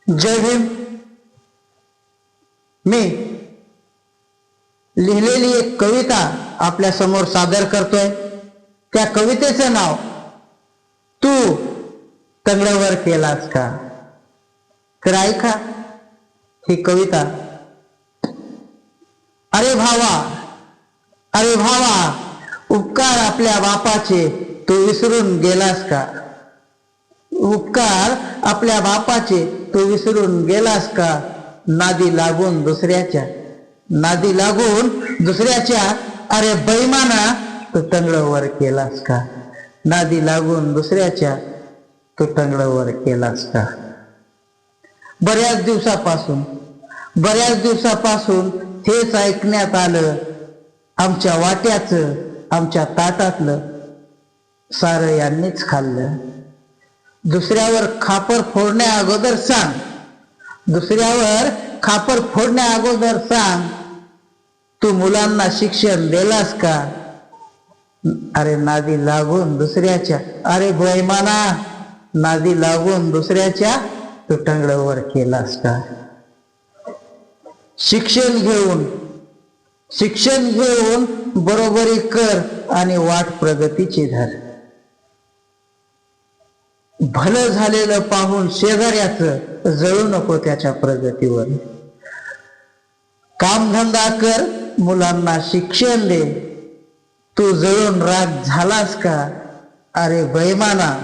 जय भीम. मी लिहिलेली एक कविता आपल्या समोर सादर करतोय. त्या कवितेचं नाव तू तंगड्यावर केलास का. तर ऐका ही कविता. अरे भावा, अरे भावा, उपकार आपल्या बापाचे तू विसरून गेलास का. उपकार आपल्या बापाचे तू विसरून गेलास का. नादी लागून दुसऱ्याच्या अरे बैमाना तू टंगडवर केलास का. नादी लागून दुसऱ्याच्या तू टंगडवर केलास का. बऱ्याच दिवसापासून हेच ऐकण्यात आलं. आमच्या वाट्याचं, आमच्या ताटातलं सारं यांनीच खाल्लं. दुसऱ्यावर खापर फोडण्या अगोदर सांग तू मुलांना शिक्षण दिलास का. अरे नादी लागून दुसऱ्याच्या अरे बैमाना नादी लागून दुसऱ्याच्या तू टंगडवर केलास का. शिक्षण घेऊन बरोबरी कर आणि वाट प्रगतीची धर. भलं झालेलं पाहून शेजाऱ्याचं जळू नको त्याच्या प्रगतीवर. कामधंदा कर, मुलांना शिक्षण दे. तू जळून राग झालास का. अरे बैमाना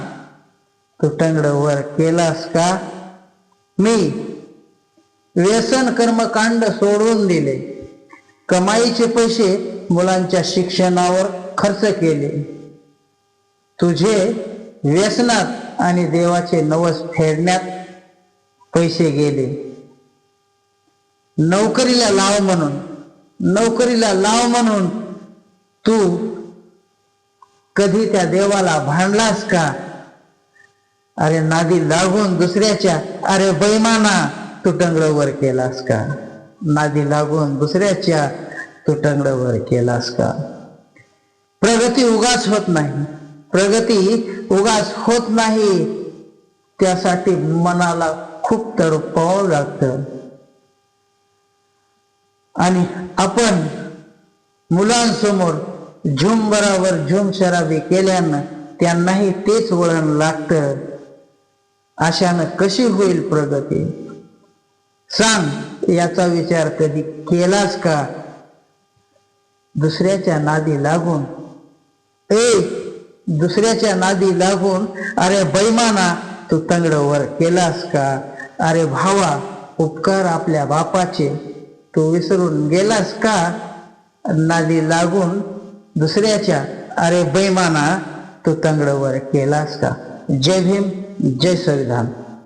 तू टंगडवर केलास का. मी व्यसन कर्मकांड सोडून दिले. कमाईचे पैसे मुलांच्या शिक्षणावर खर्च केले. तुझे व्यसनात आणि देवाचे नवस फेडण्यात पैसे गेले. नोकरीला लाव म्हणून तू कधी त्या देवाला भांडलास का. अरे नादी लागून दुसऱ्याच्या अरे बैमाना तू टंगडवर केलास का. नादी लागून दुसऱ्याच्या तू टंगडवर केलास का. प्रगती उगाच होत नाही. त्यासाठी मनाला खूप तडपावं लागतं. आणि आपण मुलांसमोर झुम शराबी केल्यानं त्यांनाही तेच वळण लागतं. अशानं कशी होईल प्रगती. सांग याचा विचार कधी केलास का. दुसऱ्याच्या नादी लागून अरे बैमाना तू टंगडवर केलास का. अरे भावा, उपकार आपल्या बापाचे तू विसरून गेलास का. नादी लागून दुसऱ्याच्या अरे बैमाना तू टंगडवर केलास का. जय भीम, जय संविधान.